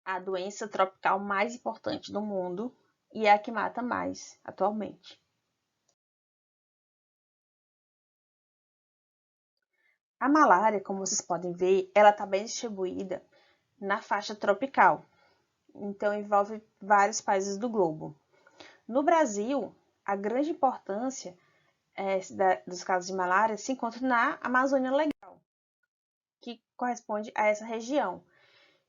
a doença tropical mais importante do mundo e é a que mata mais atualmente. A malária, como vocês podem ver, ela está bem distribuída na faixa tropical, então envolve vários países do globo. No Brasil, a grande importância dos casos de malária se encontra na Amazônia Legal, que corresponde a essa região,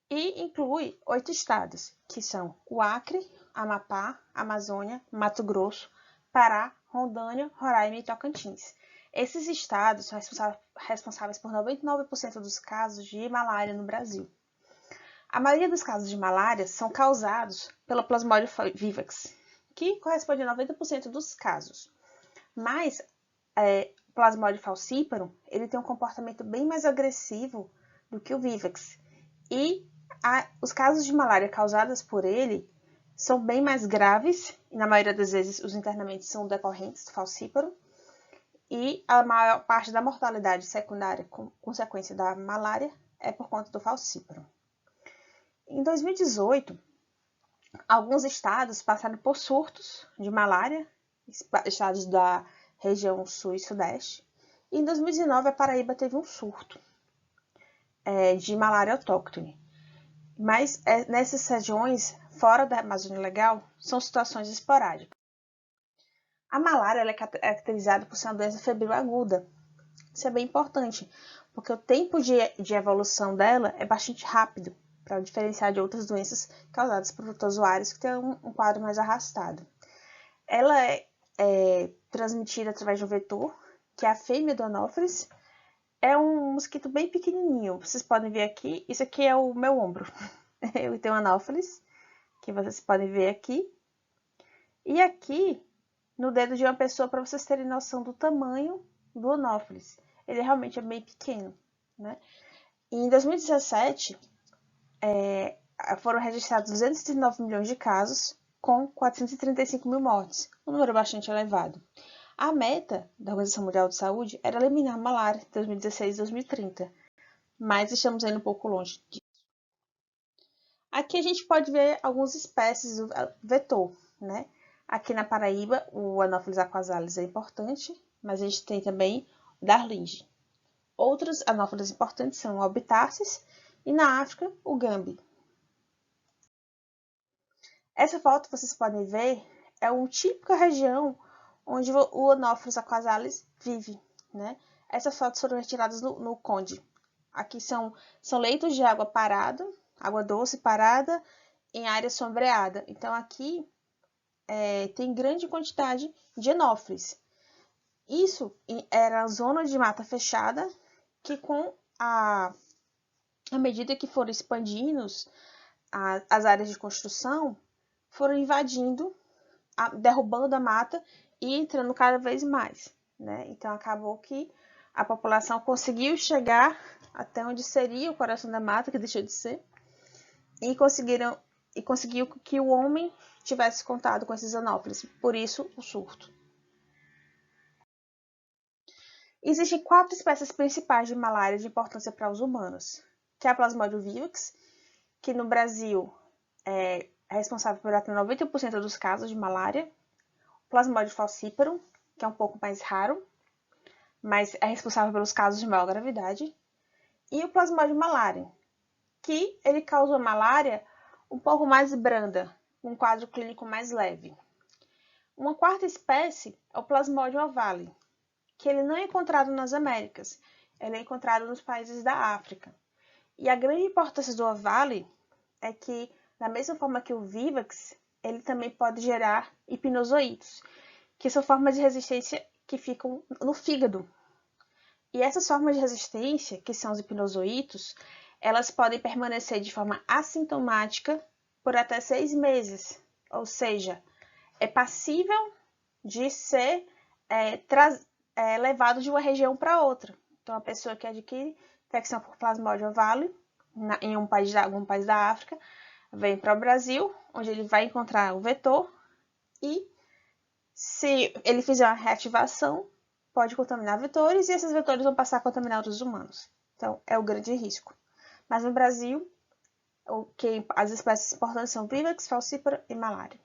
e inclui 8 estados, que são o Acre, Amapá, Amazônia, Mato Grosso, Pará, Rondônia, Roraima e Tocantins. Esses estados são responsáveis por 99% dos casos de malária no Brasil. A maioria dos casos de malária são causados pela Plasmodium vivax, que corresponde a 90% dos casos. Mas o Plasmodium falciparum, ele tem um comportamento bem mais agressivo do que o vivax. E os casos de malária causados por ele são bem mais graves, e na maioria das vezes os internamentos são decorrentes do falciparum, e a maior parte da mortalidade secundária com consequência da malária é por conta do falciparum. Em 2018, alguns estados passaram por surtos de malária, estados da região sul e sudeste, e em 2019 a Paraíba teve um surto de malária autóctone. Mas nessas regiões, fora da Amazônia Legal, são situações esporádicas. A malária ela é caracterizada por ser uma doença febril aguda. Isso é bem importante, porque o tempo de evolução dela é bastante rápido, para diferenciar de outras doenças causadas por protozoários que têm um quadro mais arrastado. Ela é transmitida através de um vetor, que é a fêmea do Anopheles. É um mosquito bem pequenininho. Vocês podem ver aqui, isso aqui é o meu ombro. Eu tenho um Anopheles, que vocês podem ver aqui. E aqui, no dedo de uma pessoa, para vocês terem noção do tamanho do Anopheles. Ele realmente é bem pequeno, né? E em 2017, foram registrados 209 milhões de casos, com 435 mil mortes, um número bastante elevado. A meta da Organização Mundial de Saúde era eliminar a malária em 2016 e 2030, mas estamos indo um pouco longe disso. Aqui a gente pode ver algumas espécies do vetor, né? Aqui na Paraíba, o Anopheles aquasalis é importante, mas a gente tem também o Darlinge. Outros Anopheles importantes são o Albitarsis e na África, o Gambi. Essa foto vocês podem ver é uma típica região onde o Anopheles aquasalis vive, né? Essas fotos foram retiradas no Conde. Aqui são leitos de água parada, água doce parada, em área sombreada. Então, aqui tem grande quantidade de Anopheles. Isso era a zona de mata fechada, que com a medida que foram expandindo as áreas de construção, foram invadindo, derrubando a mata e entrando cada vez mais, né? Então, acabou que a população conseguiu chegar até onde seria o coração da mata, que deixou de ser, e conseguiu que o homem tivesse contato com esses Anopheles, por isso o surto. Existem 4 espécies principais de malária de importância para os humanos, que é a Plasmodium vivax, que no Brasil é responsável por até 90% dos casos de malária, o Plasmodium falciparum, que é um pouco mais raro, mas é responsável pelos casos de maior gravidade, e o Plasmodium malariae, que ele causa malária um pouco mais branda, um quadro clínico mais leve. Uma quarta espécie é o Plasmodium ovale, que ele não é encontrado nas Américas, ele é encontrado nos países da África. E a grande importância do ovale é que, da mesma forma que o vivax, ele também pode gerar hipnozoítos, que são formas de resistência que ficam no fígado. E essas formas de resistência, que são os hipnozoítos, elas podem permanecer de forma assintomática por até 6 meses. Ou seja, é passível de ser levado de uma região para outra. Então, a pessoa que adquire infecção por Plasmodium ovale em algum país da África, vem para o Brasil, onde ele vai encontrar o vetor e, se ele fizer uma reativação, pode contaminar vetores e esses vetores vão passar a contaminar outros humanos. Então, é o grande risco. Mas no Brasil, as espécies importantes são Vivax, Falciparum e Malária.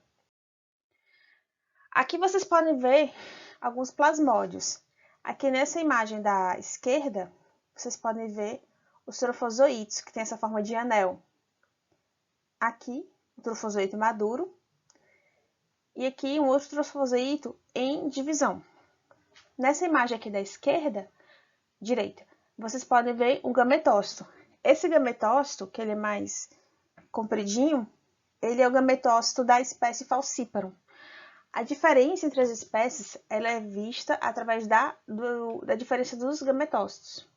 Aqui vocês podem ver alguns plasmódios. Aqui nessa imagem da esquerda, vocês podem ver os trofozoítos, que tem essa forma de anel. Aqui, o trofozoito maduro. E aqui um outro trofozoito em divisão. Nessa imagem aqui da direita, vocês podem ver um gametócito. Esse gametócito, que ele é mais compridinho, ele é o gametócito da espécie Falciparum. A diferença entre as espécies ela é vista através da diferença dos gametócitos.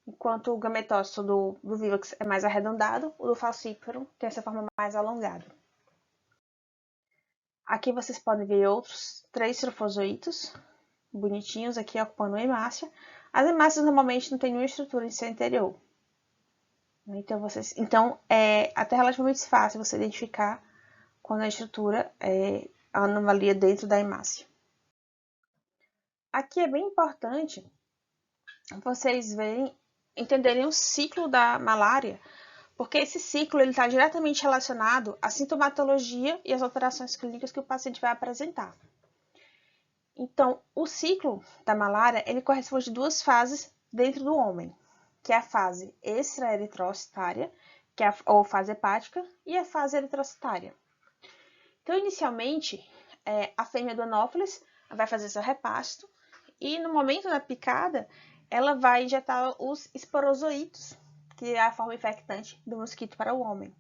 Enquanto o gametócito do Vivax é mais arredondado, o do Falciparum tem essa forma mais alongada. Aqui vocês podem ver outros 3 trofozoítos, bonitinhos, aqui ocupando uma hemácia. As hemácias normalmente não têm nenhuma estrutura em seu interior. Então é até relativamente fácil você identificar quando a estrutura é a anomalia dentro da hemácia. Aqui é bem importante vocês entenderem o ciclo da malária, porque esse ciclo está diretamente relacionado à sintomatologia e às alterações clínicas que o paciente vai apresentar. Então, o ciclo da malária ele corresponde a 2 fases dentro do homem, que é a fase extraeritrocitária, que é ou fase hepática, e a fase eritrocitária. Então, inicialmente, a fêmea do anófeles vai fazer seu repasto e, no momento da picada, ela vai injetar os esporozoítos, que é a forma infectante do mosquito para o homem.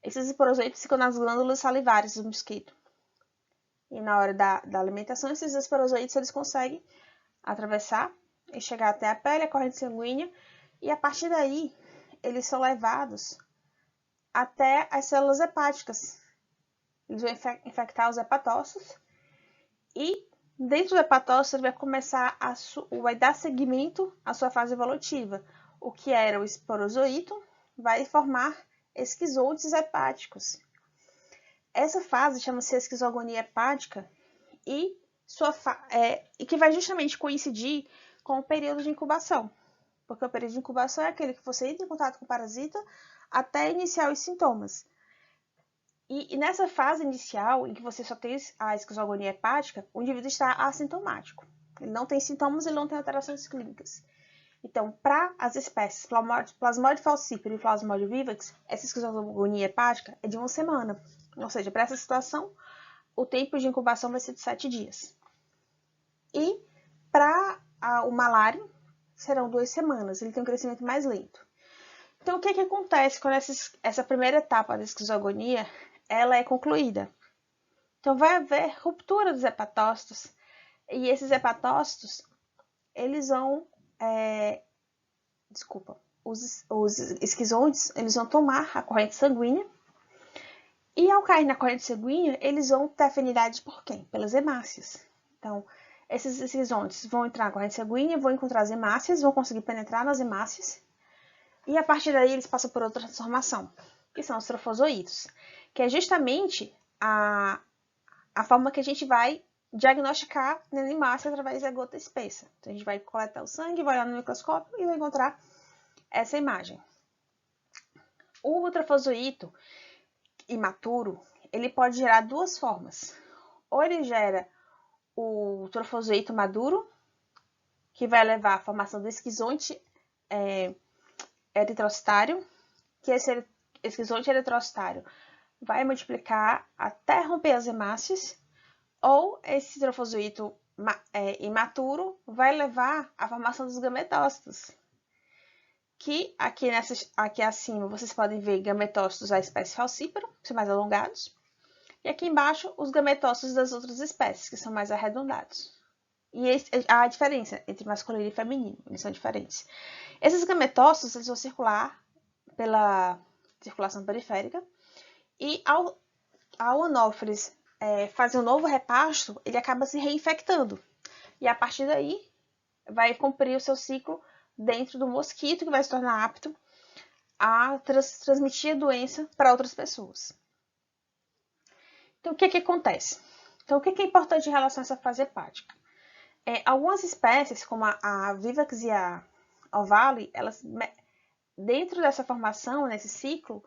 Esses esporozoítos ficam nas glândulas salivares do mosquito. E na hora da alimentação, esses esporozoítos eles conseguem atravessar e chegar até a pele, a corrente sanguínea, e a partir daí, eles são levados até as células hepáticas. Eles vão infectar os hepatócitos e dentro do hepatócito ele vai começar vai dar seguimento à sua fase evolutiva. O que era o esporozoíto vai formar esquizontes hepáticos. Essa fase chama-se esquizogonia hepática e que vai justamente coincidir com o período de incubação. Porque o período de incubação é aquele que você entra em contato com o parasita até iniciar os sintomas. E nessa fase inicial, em que você só tem a esquizogonia hepática, o indivíduo está assintomático. Ele não tem sintomas, ele não tem alterações clínicas. Então, para as espécies Plasmodium falciparum e Plasmodium vivax, essa esquizogonia hepática é de 1 semana. Ou seja, para essa situação, o tempo de incubação vai ser de 7 dias. E para o malário, serão 2 semanas. Ele tem um crescimento mais lento. Então, o que acontece quando essa primeira etapa da esquizogonia ela é concluída? Então, vai haver ruptura dos hepatócitos. E esses hepatócitos, eles vão... os esquizontes, eles vão tomar a corrente sanguínea. E ao cair na corrente sanguínea, eles vão ter afinidade por quem? Pelas hemácias. Então, esses esquizontes vão entrar na corrente sanguínea, vão encontrar as hemácias, vão conseguir penetrar nas hemácias. E a partir daí eles passam por outra transformação, que são os trofozoítos, que é justamente a forma que a gente vai diagnosticar na hemácia através da gota espessa. Então, a gente vai coletar o sangue, vai olhar no microscópio e vai encontrar essa imagem. O trofozoíto imaturo, ele pode gerar 2 formas. Ou ele gera o trofozoíto maduro, que vai levar à formação do esquizonte eritrocitário, que esse esquizonte eritrocitário vai multiplicar até romper as hemácias, ou esse trofozoíto imaturo vai levar à formação dos gametócitos, que aqui acima vocês podem ver gametócitos da espécie Falciparum, que são mais alongados, e aqui embaixo os gametócitos das outras espécies, que são mais arredondados. E a diferença entre masculino e feminino, eles são diferentes. Esses gametócitos eles vão circular pela circulação periférica e ao anófeles fazer um novo repasto, ele acaba se reinfectando. E a partir daí vai cumprir o seu ciclo dentro do mosquito, que vai se tornar apto a transmitir a doença para outras pessoas. Então, o que acontece? Então, o que é importante em relação a essa fase hepática? Algumas espécies, como a Vivax e a Ovale, elas dentro dessa formação, nesse ciclo,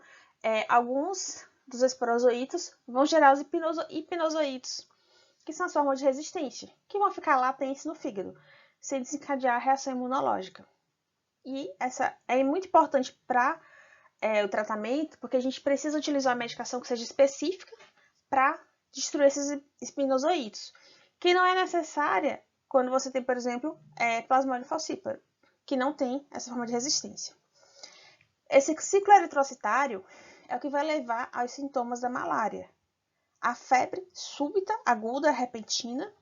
alguns dos esporozoítos vão gerar os hipinozoítos, que são as formas de resistência, que vão ficar latentes no fígado, sem desencadear a reação imunológica. E essa é muito importante para o tratamento, porque a gente precisa utilizar uma medicação que seja específica para destruir esses espinozoítos, que não é necessária quando você tem, por exemplo, Plasmodium falciparum, que não tem essa forma de resistência. Esse ciclo eritrocitário é o que vai levar aos sintomas da malária. A febre súbita, aguda, repentina.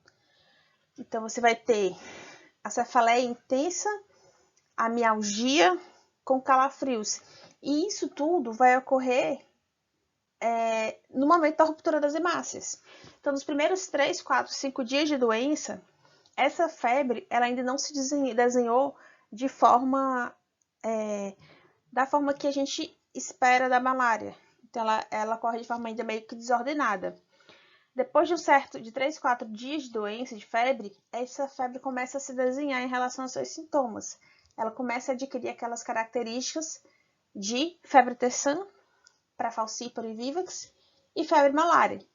Então, você vai ter a cefaleia intensa, a mialgia com calafrios. E isso tudo vai ocorrer no momento da ruptura das hemácias. Então, nos primeiros 3, 4, 5 dias de doença, essa febre ela ainda não se desenhou de forma da forma que a gente espera da malária. Então, ela ocorre de forma ainda meio que desordenada. Depois de 3, 4 dias de doença, de febre, essa febre começa a se desenhar em relação aos seus sintomas. Ela começa a adquirir aquelas características de febre terçã, para falciparum e vivax, e febre malária,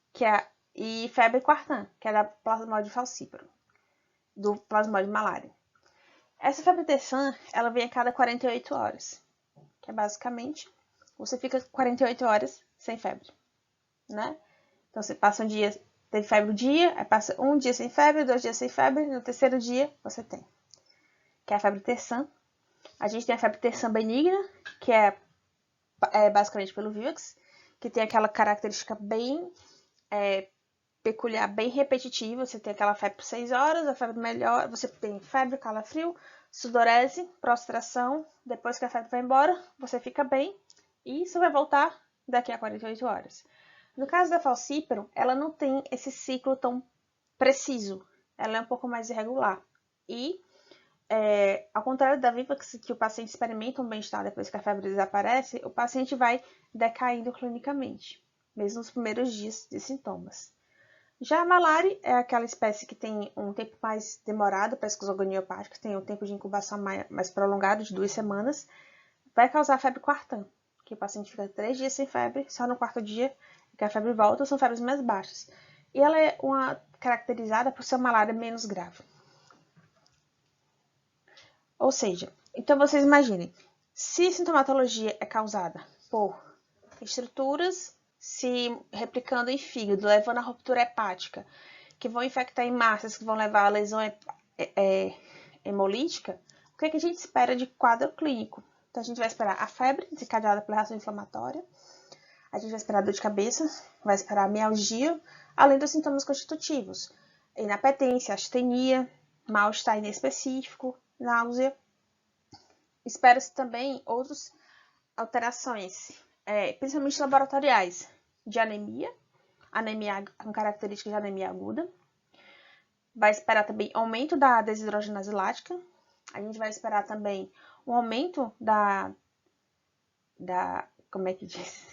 e febre quartã, que é da Plasmodium falciparum, do Plasmodium malária. Essa febre terçã, ela vem a cada 48 horas, que é basicamente, você fica 48 horas sem febre, né? Então, você passa um dia, teve febre um dia, aí passa um dia sem febre, 2 dias sem febre, no terceiro dia você tem, que é a febre terçã. A gente tem a febre terçã benigna, que é basicamente pelo Vivax, que tem aquela característica bem peculiar, bem repetitiva. Você tem aquela febre por 6 horas, a febre melhor, você tem febre, calafrio, sudorese, prostração. Depois que a febre vai embora, você fica bem e isso vai voltar daqui a 48 horas. No caso da falciparum, ela não tem esse ciclo tão preciso, ela é um pouco mais irregular. E, ao contrário da Vivax, que o paciente experimenta um bem-estar depois que a febre desaparece, o paciente vai decaindo clinicamente, mesmo nos primeiros dias de sintomas. Já a malária é aquela espécie que tem um tempo mais demorado para a esquizogonia hepática, tem um tempo de incubação mais prolongado, de 2 semanas, vai causar febre quartã, que o paciente fica 3 dias sem febre, só no quarto dia que a febre volta, são febres mais baixas. E ela é caracterizada por ser uma malária menos grave. Ou seja, então vocês imaginem, se a sintomatologia é causada por estruturas se replicando em fígado, levando à ruptura hepática, que vão infectar em massas, que vão levar à lesão hemolítica, o que a gente espera de quadro clínico? Então, a gente vai esperar a febre desencadeada pela reação inflamatória, a gente vai esperar dor de cabeça, vai esperar mialgia, além dos sintomas constitutivos, inapetência, astenia, mal-estar inespecífico, náusea. Espera-se também outras alterações, principalmente laboratoriais, de anemia com características de anemia aguda. Vai esperar também aumento da desidrogenase lática. A gente vai esperar também um aumento como é que diz?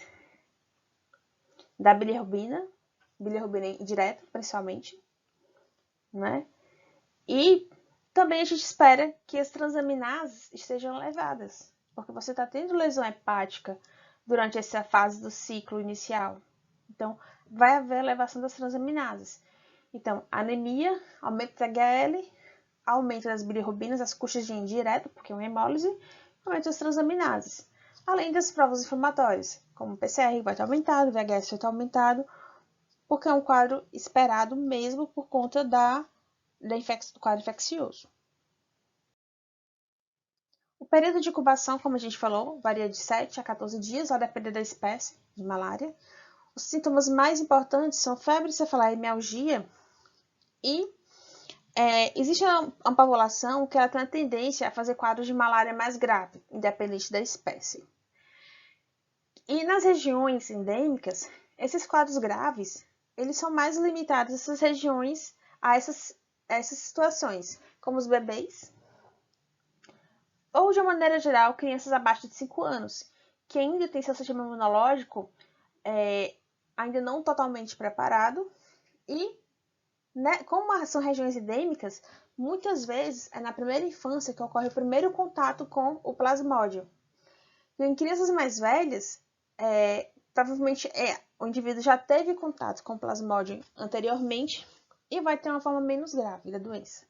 Da bilirrubina indireta, principalmente, né? E também a gente espera que as transaminases estejam elevadas, porque você está tendo lesão hepática durante essa fase do ciclo inicial. Então, vai haver elevação das transaminases. Então, anemia, aumento da HL, aumento das bilirrubinas, as custas de indireto, porque é uma hemólise, aumento das transaminases. Além das provas inflamatórias, como o PCR vai estar aumentado, o VHS vai estar aumentado, porque é um quadro esperado mesmo por conta do quadro infeccioso. O período de incubação, como a gente falou, varia de 7 a 14 dias, a depender da espécie de malária. Os sintomas mais importantes são febre, cefaleia e mialgia. E existe uma população que ela tem a tendência a fazer quadros de malária mais grave, independente da espécie. E nas regiões endêmicas, esses quadros graves, eles são mais limitados a essas regiões, a essas situações, como os bebês, ou de uma maneira geral, crianças abaixo de 5 anos, que ainda tem seu sistema imunológico ainda não totalmente preparado e, né, como são regiões endêmicas, muitas vezes é na primeira infância que ocorre o primeiro contato com o plasmódio. Em crianças mais velhas, provavelmente o indivíduo já teve contato com o plasmódio anteriormente e vai ter uma forma menos grave da doença.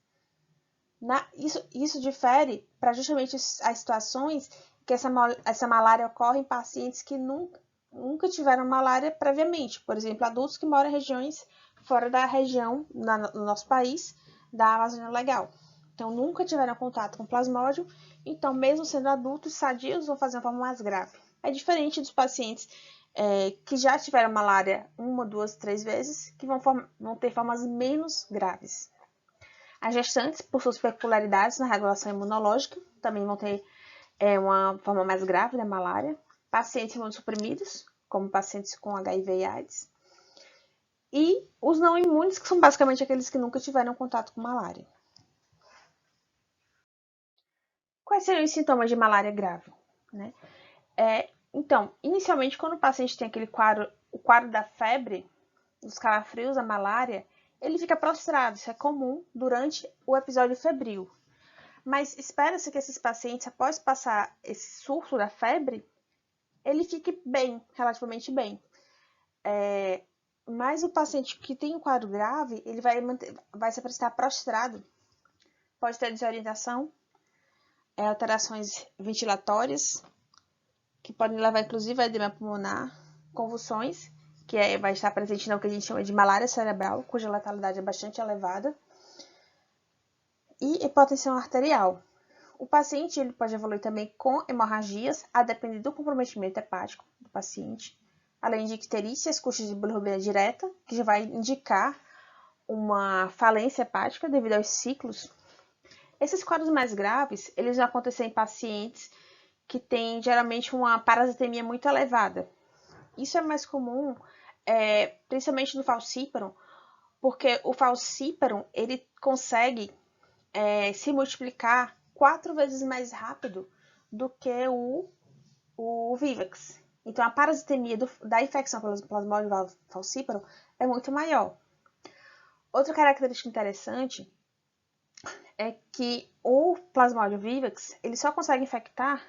Isso difere para justamente as situações que essa malária ocorre em pacientes que nunca tiveram malária previamente. Por exemplo, adultos que moram em regiões fora da região, no nosso país, da Amazônia Legal. Então, nunca tiveram contato com plasmódio, então, mesmo sendo adultos, sadios, vão fazer uma forma mais grave. É diferente dos pacientes que já tiveram malária 1, 2, 3 vezes, que vão ter formas menos graves. As gestantes, por suas peculiaridades na regulação imunológica, também vão ter uma forma mais grave da malária. Pacientes imunossuprimidos, como pacientes com HIV e AIDS. E os não imunes, que são basicamente aqueles que nunca tiveram contato com malária. Quais seriam os sintomas de malária grave? Né? Então, inicialmente, quando o paciente tem o quadro da febre, dos calafrios, a malária, ele fica prostrado. Isso é comum durante o episódio febril. Mas espera-se que esses pacientes, após passar esse surto da febre, ele fique bem, relativamente bem. Mas o paciente que tem um quadro grave, ele vai se apresentar prostrado. Pode ter desorientação, alterações ventilatórias, que podem levar inclusive a edema pulmonar, convulsões, que vai estar presente no que a gente chama de malária cerebral, cuja letalidade é bastante elevada, e hipotensão arterial. O paciente ele pode evoluir também com hemorragias, a depender do comprometimento hepático do paciente, além de icterícias, custas de bilirrubina direta, que já vai indicar uma falência hepática devido aos ciclos. Esses quadros mais graves, eles vão acontecer em pacientes que têm geralmente uma parasitemia muito elevada. Isso é mais comum, principalmente no falciparum, porque o falciparum ele consegue se multiplicar 4 vezes mais rápido do que o Vivax. Então, a parasitemia da infecção pelo Plasmodium falciparum é muito maior. Outra característica interessante é que o Plasmodium vivax ele só consegue infectar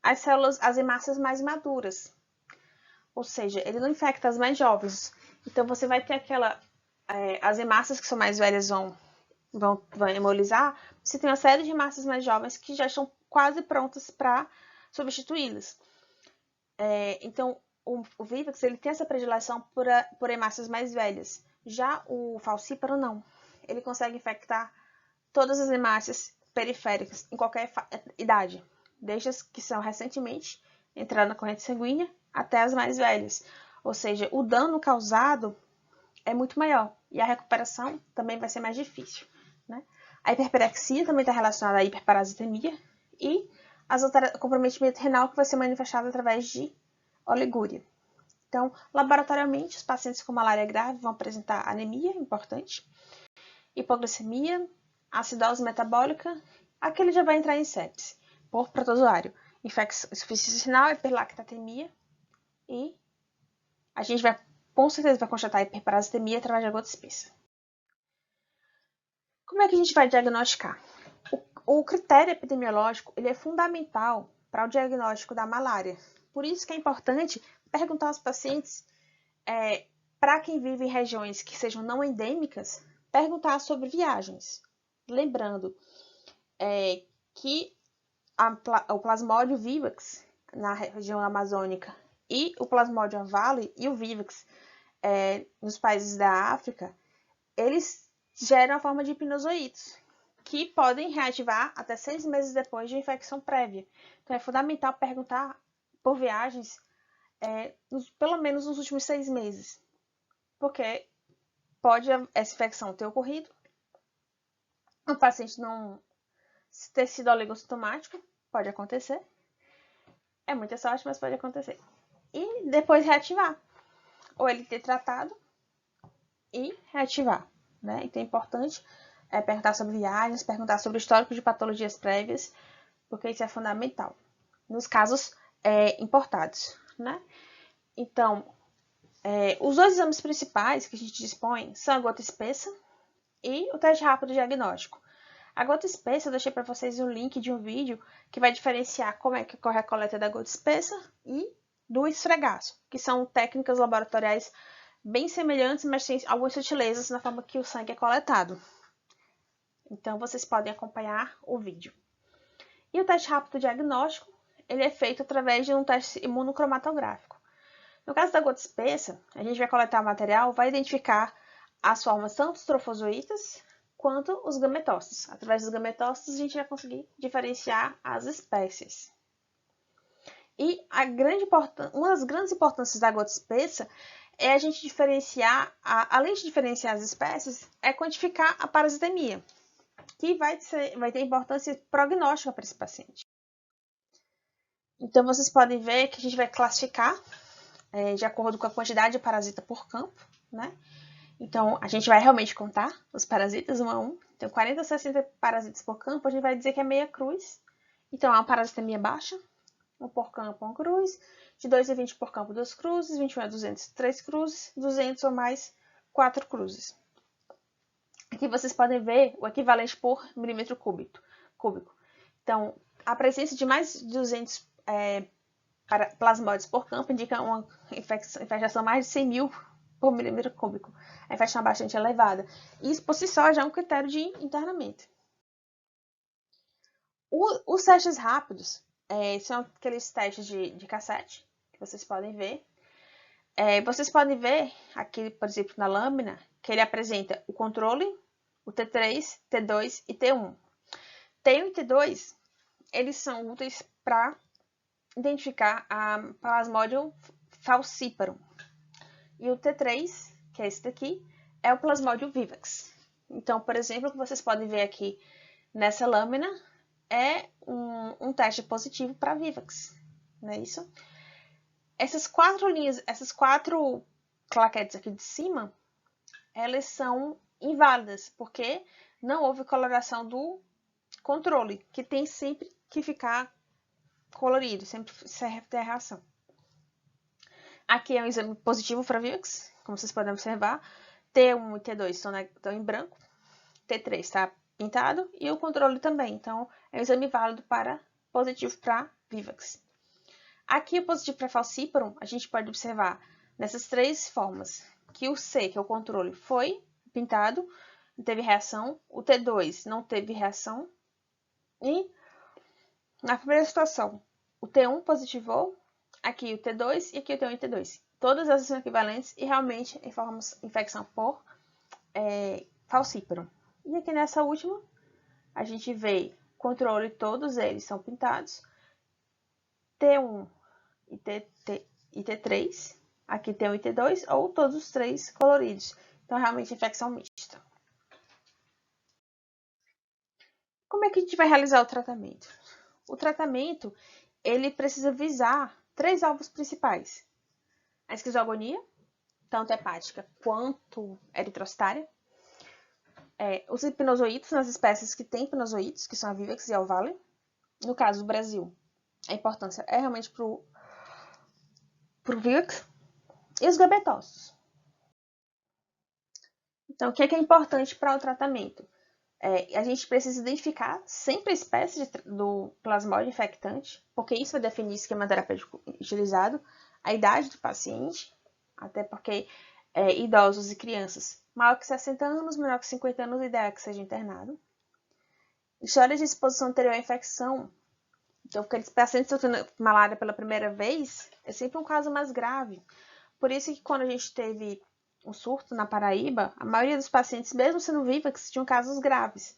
as hemácias mais maduras. Ou seja, ele não infecta as mais jovens. Então, você vai ter as hemácias que são mais velhas vão hemolizar. Você tem uma série de hemácias mais jovens que já estão quase prontas para substituí-las. Então, o Vivax ele tem essa predileção por hemácias mais velhas. Já o falciparum não. Ele consegue infectar todas as hemácias periféricas em qualquer idade, desde as que são recentemente entraram na corrente sanguínea até as mais velhas. Ou seja, o dano causado é muito maior e a recuperação também vai ser mais difícil. Né? A hiperpirexia também está relacionada à hiperparasitemia e o comprometimento renal que vai ser manifestado através de oligúria. Então, laboratorialmente, os pacientes com malária grave vão apresentar anemia, importante, hipoglicemia, acidose metabólica, aqui ele já vai entrar em sepse, por protozoário, insuficiência renal, hiperlactatemia e a gente com certeza vai constatar hiperparasitemia através de gota espessa. Como é que a gente vai diagnosticar? O critério epidemiológico ele é fundamental para o diagnóstico da malária. Por isso que é importante perguntar aos pacientes, para quem vive em regiões que sejam não endêmicas, perguntar sobre viagens. Lembrando que o Plasmodium vivax na região amazônica e o Plasmodium avale e o Vivax nos países da África, eles geram a forma de hipinozoítos, que podem reativar até 6 meses depois de infecção prévia. Então, é fundamental perguntar por viagens pelo menos nos últimos 6 meses, porque pode essa infecção ter ocorrido, o paciente não ter sido oligossintomático, pode acontecer, é muita sorte, mas pode acontecer, e depois reativar, ou ele ter tratado e reativar. Né? Então é importante perguntar sobre viagens, perguntar sobre o histórico de patologias prévias, porque isso é fundamental nos casos importados. Né? Então, os 2 exames principais que a gente dispõe são a gota espessa e o teste rápido diagnóstico. A gota espessa, eu deixei para vocês o link de um vídeo que vai diferenciar como é que ocorre a coleta da gota espessa e do esfregaço, que são técnicas laboratoriais bem semelhantes, mas tem algumas sutilezas na forma que o sangue é coletado. Então, vocês podem acompanhar o vídeo. E o teste rápido diagnóstico, ele é feito através de um teste imunocromatográfico. No caso da gota espessa, a gente vai coletar o material, vai identificar as formas tanto dos trofozoítas quanto os gametócitos. Através dos gametócitos, a gente vai conseguir diferenciar as espécies. E uma das grandes importâncias da gota espessa é a gente diferenciar, além de diferenciar as espécies, é quantificar a parasitemia, que vai ter importância prognóstica para esse paciente. Então, vocês podem ver que a gente vai classificar de acordo com a quantidade de parasita por campo, né? Então, a gente vai realmente contar os parasitas um a um. Então, 40 a 60 parasitas por campo, a gente vai dizer que é meia cruz. Então, é uma parasitemia baixa. 1 por campo, 1 cruz. De 2 a 20 por campo, 2 cruzes. 21 a 200, 3 cruzes. 200 ou mais, 4 cruzes. Aqui vocês podem ver o equivalente por milímetro cúbico. Então, a presença de mais de 200 plasmódios por campo indica uma infestação mais de 100 mil por milímetro cúbico. A infestação é bastante elevada. Isso, por si só, já é um critério de internamento. Os testes rápidos são aqueles testes de cassete, que vocês podem ver. Vocês podem ver aqui, por exemplo, na lâmina, que ele apresenta o controle, o T3, T2 e T1. T1 e T2, eles são úteis para identificar a Plasmodium falciparum. E o T3, que é esse daqui, é o Plasmodium vivax. Então, por exemplo, o que vocês podem ver aqui nessa lâmina é um teste positivo para vivax, não é isso? Essas quatro claquetes aqui de cima, elas são inválidas, porque não houve coloração do controle, que tem sempre que ficar colorido, sempre serve ter a reação. Aqui é um exame positivo para vivax, como vocês podem observar. T1 e T2 estão em branco, T3 está pintado e o controle também. Então, é um exame válido positivo para vivax. Aqui, o positivo para falciparum, a gente pode observar nessas três formas, que o C, que é o controle, foi pintado, não teve reação, o T2 não teve reação, e na primeira situação, o T1 positivou, aqui o T2 e aqui o T1 e T2. Todas essas são equivalentes e realmente informam infecção por falciparum. E aqui nessa última, a gente vê controle, todos eles são pintados, T1 e T3, aqui T1 e T2, ou todos os três coloridos. Então, realmente, infecção mista. Como é que a gente vai realizar o tratamento? O tratamento, ele precisa visar 3 alvos principais. A esquizogonia, tanto hepática quanto eritrocitária. Os hipnozoítos, nas espécies que têm hipnozoítos, que são a Vivax e a Alvale. No caso do Brasil, a importância é realmente para o Vivax. E os gametócitos. Então, o que é importante para o tratamento? A gente precisa identificar sempre a espécie do plasmódio infectante, porque isso vai definir o esquema terapêutico utilizado, a idade do paciente, até porque idosos e crianças maior que 60 anos, menor que 50 anos, o ideal é que seja internado. História de exposição anterior à infecção. Então, aqueles pacientes que estão tendo malária pela primeira vez, é sempre um caso mais grave. Por isso que quando a gente teve um surto na Paraíba, a maioria dos pacientes, mesmo sendo vivax, tinham casos graves,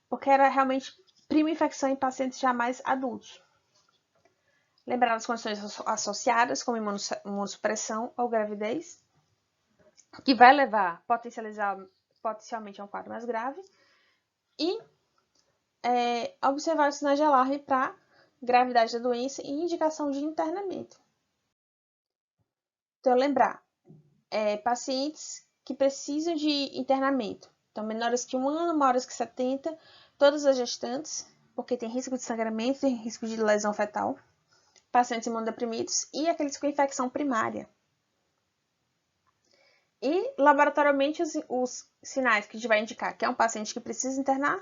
porque era realmente prima infecção em pacientes já mais adultos. Lembrar das condições associadas, como imunossupressão ou gravidez, que vai levar potencialmente a um quadro mais grave, e observar os sinais de alarme para gravidade da doença e indicação de internamento. Então, lembrar, pacientes que precisam de internamento, então menores que 1 ano, maiores que 70, todas as gestantes, porque tem risco de sangramento, tem risco de lesão fetal, pacientes imunodeprimidos e aqueles com infecção primária. E, laboratorialmente, os sinais que a gente vai indicar que é um paciente que precisa internar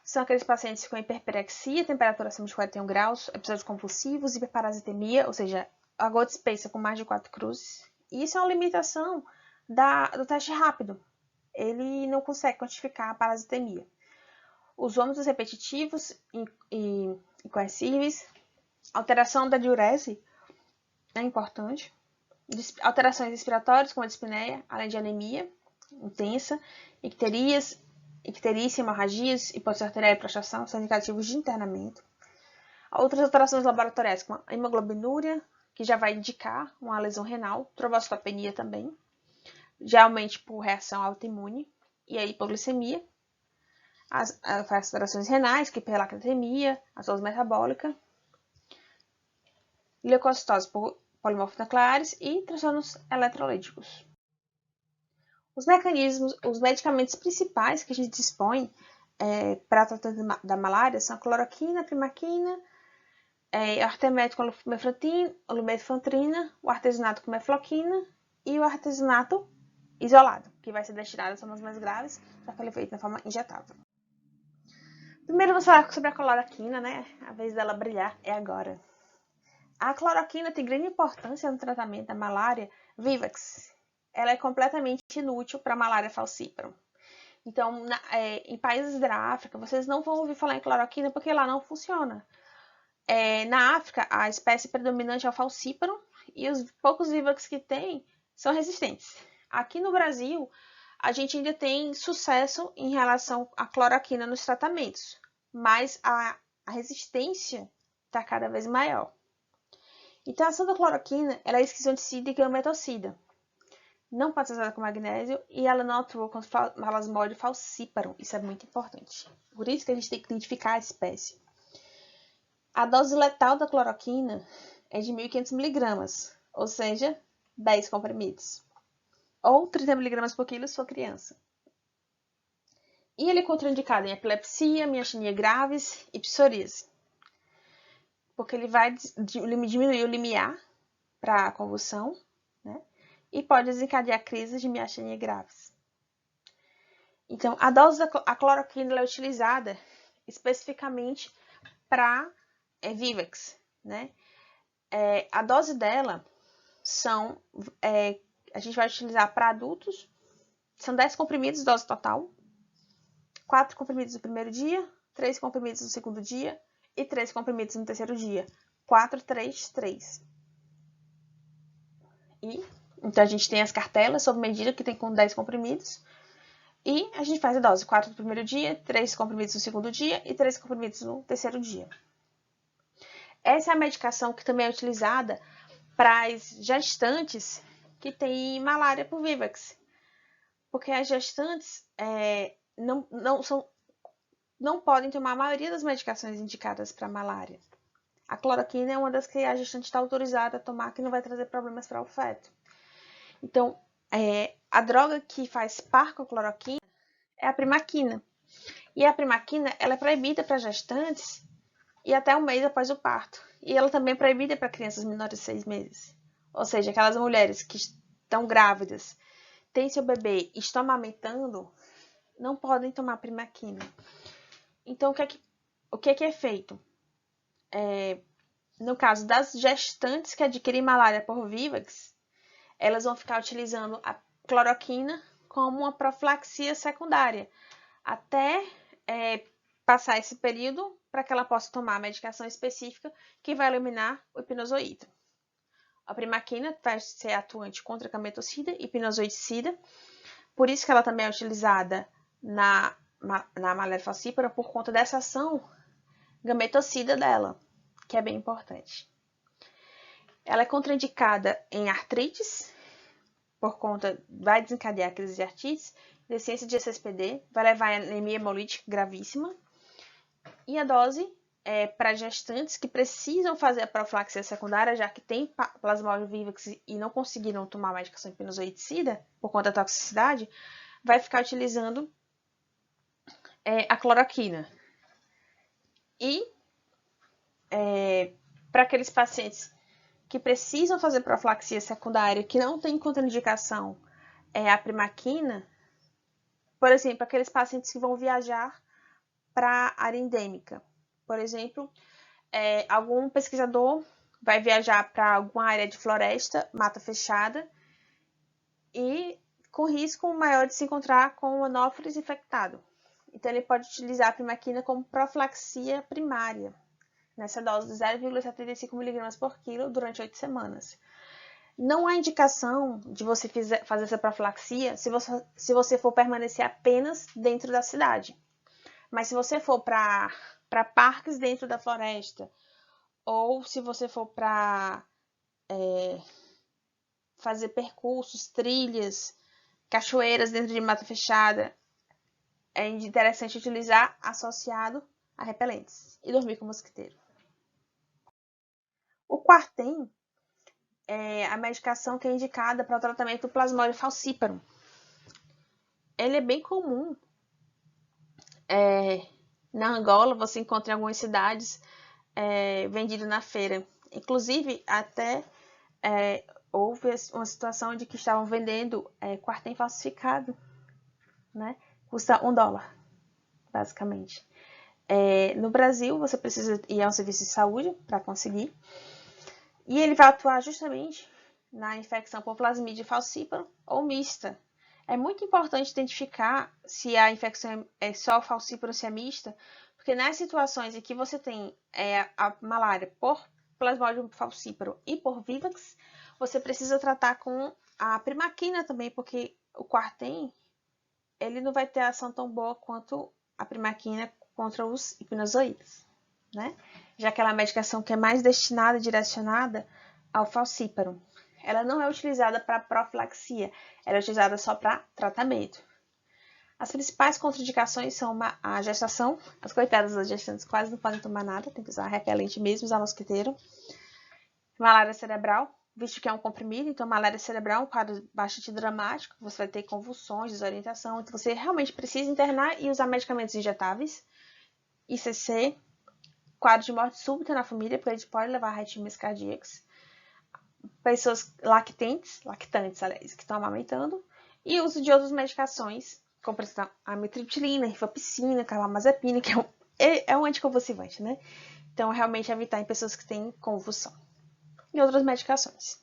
São aqueles pacientes com hiperpirexia, temperatura acima de 41 graus, episódios convulsivos, hiperparasitemia, ou seja, a gota espessa com mais de 4 cruzes. E isso é uma limitação do teste rápido. Ele não consegue quantificar a parasitemia. Os vômitos repetitivos e incoercíveis, alteração da diurese é importante, alterações respiratórias, como a dispneia, além de anemia intensa, icterícia, hemorragias, hipótese arterial e prostração são indicativos de internamento. Outras alterações laboratoriais, como a hemoglobinúria, que já vai indicar uma lesão renal, trombocitopenia também, geralmente por reação autoimune, e a hipoglicemia, as alterações renais, que hiperlactatemia, acidose metabólica, leucocitose por polimorfos nucleares e transtornos eletrolíticos. Os medicamentos principais que a gente dispõe para tratamento da malária são a cloroquina, a primaquina, o artemético com lumefantrina, o artesinato com mefloquina e o artesinato isolado, que vai ser destinado às formas mais graves, já que ele é feito na forma injetável. Primeiro vamos falar sobre a cloroquina, né? A vez dela brilhar é agora. A cloroquina tem grande importância no tratamento da malária vivax. Ela é completamente inútil para a malária falciparum. Então, em países da África, vocês não vão ouvir falar em cloroquina porque lá não funciona. Na África, a espécie predominante é o falciparum e os poucos vivax que tem são resistentes. Aqui no Brasil, a gente ainda tem sucesso em relação à cloroquina nos tratamentos, mas a resistência está cada vez maior. Então, a ação da cloroquina ela é esquizoticida e gametocida. Não pode ser usada com magnésio e ela não atua com Plasmodium falciparum. Isso é muito importante. Por isso que a gente tem que identificar a espécie. A dose letal da cloroquina é de 1.500 mg, ou seja, 10 comprimidos. Ou 30 mg por quilo se for criança. E ele é contraindicado em epilepsia, miastenia graves e psoríase. Porque ele vai diminuir o limiar para a convulsão, né? E pode desencadear crises de miastenia graves. Então, a dose da cloroquina é utilizada especificamente para vivax, né? A dose dela a gente vai utilizar para adultos, são 10 comprimidos, dose total, 4 comprimidos no primeiro dia, 3 comprimidos no segundo dia e 3 comprimidos no terceiro dia. 4, 3, 3. Então, a gente tem as cartelas sob medida que tem com 10 comprimidos. E a gente faz a dose 4 no primeiro dia, 3 comprimidos no segundo dia e 3 comprimidos no terceiro dia. Essa é a medicação que também é utilizada para as gestantes que têm malária por vivax. Porque as gestantes não podem tomar a maioria das medicações indicadas para malária. A cloroquina é uma das que a gestante está autorizada a tomar, que não vai trazer problemas para o feto. Então, a droga que faz par com a cloroquina é a primaquina. E a primaquina ela é proibida para gestantes e até um mês após o parto. E ela também é proibida para crianças menores de 6 meses. Ou seja, aquelas mulheres que estão grávidas, têm seu bebê e estão amamentando, não podem tomar primaquina. Então, o que é feito? No caso das gestantes que adquirem malária por vivax, elas vão ficar utilizando a cloroquina como uma profilaxia secundária, até passar esse período para que ela possa tomar a medicação específica que vai eliminar o hipnozoído. A primaquina vai ser atuante contra a gametocida e hipnozoiticida, por isso que ela também é utilizada na malária falciparum por conta dessa ação gametocida dela, que é bem importante. Ela é contraindicada em artrites, por conta, vai desencadear a crise de artrite, deficiência de SSPD, vai levar a anemia hemolítica gravíssima. E a dose para gestantes que precisam fazer a profilaxia secundária, já que tem Plasmodium vivax e não conseguiram tomar a medicação hipnozoiticida por conta da toxicidade, vai ficar utilizando a cloroquina. E para aqueles pacientes que precisam fazer profilaxia secundária, que não tem contraindicação a primaquina, por exemplo, aqueles pacientes que vão viajar para área endêmica. Por exemplo, algum pesquisador vai viajar para alguma área de floresta, mata fechada, e com risco maior de se encontrar com o anófeles infectado. Então, ele pode utilizar a primaquina como profilaxia primária, nessa dose de 0,75 mg por quilo durante 8 semanas. Não há indicação de você fazer essa profilaxia se você for permanecer apenas dentro da cidade. Mas se você for para parques dentro da floresta, ou se você for para fazer percursos, trilhas, cachoeiras dentro de mata fechada, é interessante utilizar associado a repelentes e dormir com mosquiteiro. O Quartem é a medicação que é indicada para o tratamento do Plasmodium falciparum. Ele é bem comum. Na Angola, você encontra em algumas cidades vendido na feira. Inclusive, até houve uma situação de que estavam vendendo Quartem falsificado, né? Custa $1, basicamente. No Brasil, você precisa ir a um serviço de saúde para conseguir. E ele vai atuar justamente na infecção por Plasmodium falciparum ou mista. É muito importante identificar se a infecção é só falciparum ou se é mista, porque nas situações em que você tem a malária por Plasmodium falciparum e por Vivax, você precisa tratar com a primaquina também, porque o Quartem ele não vai ter ação tão boa quanto a primaquina contra os hipnozoídes, né? Já que ela é uma medicação que é mais destinada e direcionada ao falciparum. Ela não é utilizada para profilaxia, ela é utilizada só para tratamento. As principais contraindicações são a gestação, as coitadas das gestantes quase não podem tomar nada, tem que usar repelente mesmo, usar mosquiteiro. Malária cerebral, visto que é um comprimido, então malária cerebral é um quadro bastante dramático, você vai ter convulsões, desorientação, então você realmente precisa internar e usar medicamentos injetáveis. ICC, quadro de morte súbita na família, porque a gente pode levar a arritmias cardíacas. Pessoas lactantes, aliás, que estão amamentando, e uso de outras medicações, como amitriptilina, rifapicina, carbamazepina, que é um anticonvulsivante, né? Então, realmente evitar em pessoas que têm convulsão. E outras medicações.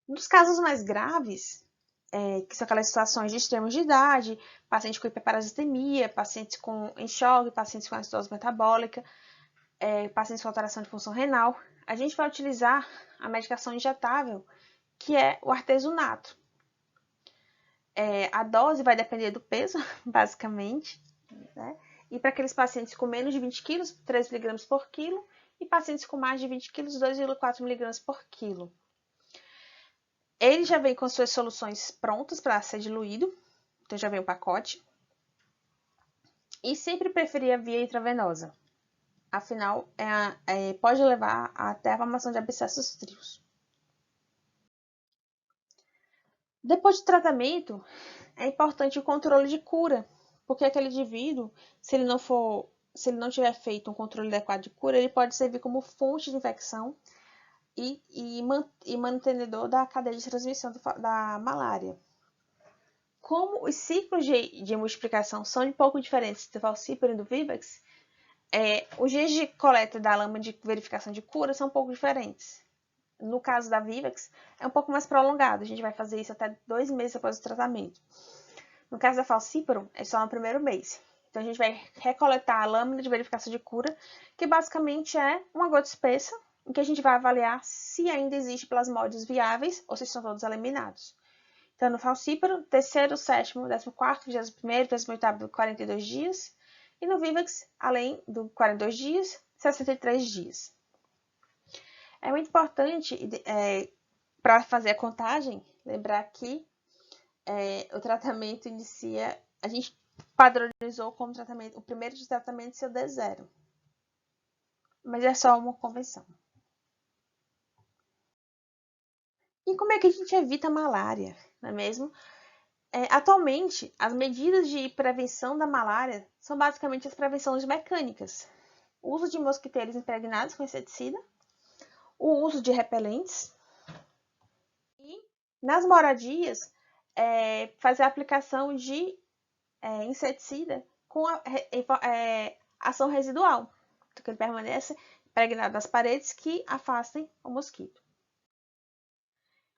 Nos casos mais graves, que são aquelas situações de extremos de idade, paciente com hiperparasitemia, pacientes em choque, pacientes com acidose metabólica, pacientes com alteração de função renal, a gente vai utilizar a medicação injetável, que é o artesunato. A dose vai depender do peso, basicamente, né? E para aqueles pacientes com menos de 20 kg, 3 mg por quilo, e pacientes com mais de 20 kg, 2,4 mg por quilo. Ele já vem com suas soluções prontas para ser diluído, então já vem o pacote. E sempre preferir a via intravenosa. Afinal, pode levar até a formação de abscessos trios. Depois do tratamento, é importante o controle de cura, porque aquele indivíduo, se ele não tiver feito um controle adequado de cura, ele pode servir como fonte de infecção e mantenedor da cadeia de transmissão da malária. Como os ciclos de multiplicação são um pouco diferentes do falciparum e do Vivax, os dias de coleta da lama de verificação de cura são um pouco diferentes. No caso da Vivax, é um pouco mais prolongado. A gente vai fazer isso até 2 meses após o tratamento. No caso da falciparum, é só no primeiro mês. Então, a gente vai recoletar a lâmina de verificação de cura, que basicamente é uma gota espessa, em que a gente vai avaliar se ainda existe plasmódios viáveis ou se estão todos eliminados. Então, no falciparum, terceiro, sétimo, 14º, 21º, 28º, 42 dias. E no Vivax, além do 42 dias, 63 dias. É muito importante, para fazer a contagem, lembrar que o tratamento inicia, a gente padronizou como tratamento, o primeiro de tratamento ser o D0. Mas é só uma convenção. E como é que a gente evita a malária, não é mesmo? Atualmente, as medidas de prevenção da malária são basicamente as prevenções mecânicas. O uso de mosquiteiros impregnados com inseticida, o uso de repelentes e, nas moradias, fazer a aplicação de inseticida com ação residual, então que ele permanece impregnado nas paredes que afastem o mosquito.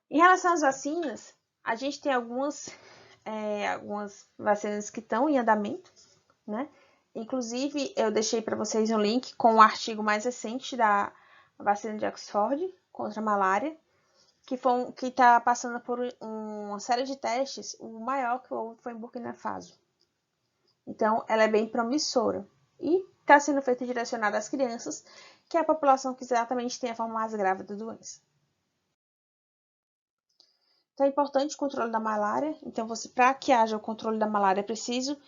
Em relação às vacinas, a gente tem algumas vacinas que estão em andamento, né? Inclusive, eu deixei para vocês um link com o artigo mais recente da vacina de Oxford contra a malária, que está passando por uma série de testes. O maior que houve foi em Burkina Faso. Então, ela é bem promissora e está sendo feita direcionada às crianças, que é a população que exatamente tem a forma mais grave da doença. Então, é importante o controle da malária. Então, para que haja o controle da malária, é preciso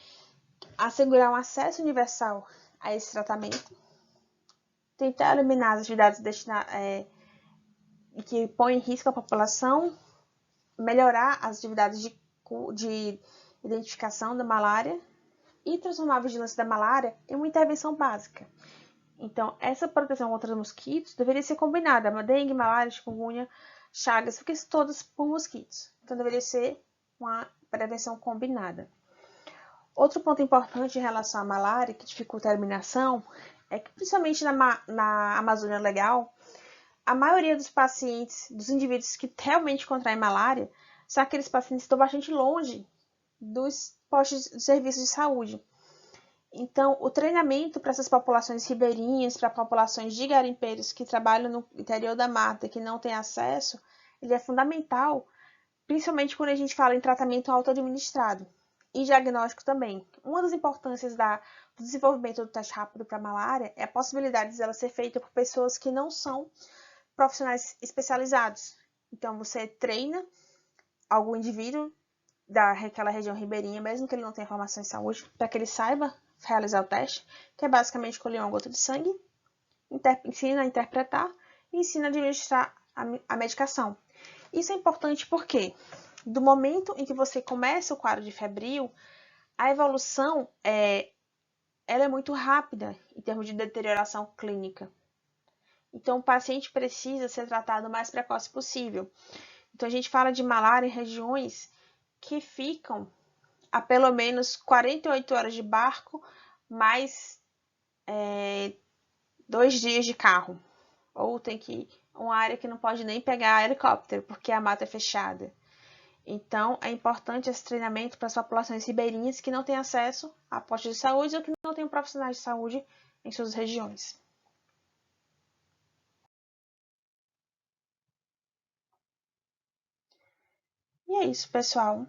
assegurar um acesso universal a esse tratamento, tentar eliminar as atividades que põem em risco a população, melhorar as atividades de identificação da malária e transformar a vigilância da malária em uma intervenção básica. Então, essa proteção contra os mosquitos deveria ser combinada. Dengue, malária, chikungunya, chagas, porque são todas por mosquitos. Então, deveria ser uma prevenção combinada. Outro ponto importante em relação à malária, que dificulta a eliminação, é que, principalmente na Amazônia Legal, a maioria dos pacientes, dos indivíduos que realmente contraem malária, são aqueles pacientes que estão bastante longe dos postos de serviços de saúde. Então, o treinamento para essas populações ribeirinhas, para populações de garimpeiros que trabalham no interior da mata e que não têm acesso, ele é fundamental, principalmente quando a gente fala em tratamento auto-administrado e diagnóstico também. Uma das importâncias do desenvolvimento do teste rápido para malária é a possibilidade de ela ser feita por pessoas que não são profissionais especializados. Então, você treina algum indivíduo daquela região ribeirinha, mesmo que ele não tenha formação em saúde, para que ele saiba realizar o teste, que é basicamente colher uma gota de sangue, ensina a interpretar e ensina a administrar a medicação. Isso é importante porque, do momento em que você começa o quadro de febril, a evolução ela é muito rápida em termos de deterioração clínica. Então, o paciente precisa ser tratado o mais precoce possível. Então, a gente fala de malária em regiões que ficam a pelo menos 48 horas de barco, mais 2 dias de carro. Ou tem que uma área que não pode nem pegar helicóptero, porque a mata é fechada. Então, é importante esse treinamento para as populações ribeirinhas que não têm acesso a postos de saúde ou que não têm profissionais de saúde em suas regiões. E é isso, pessoal.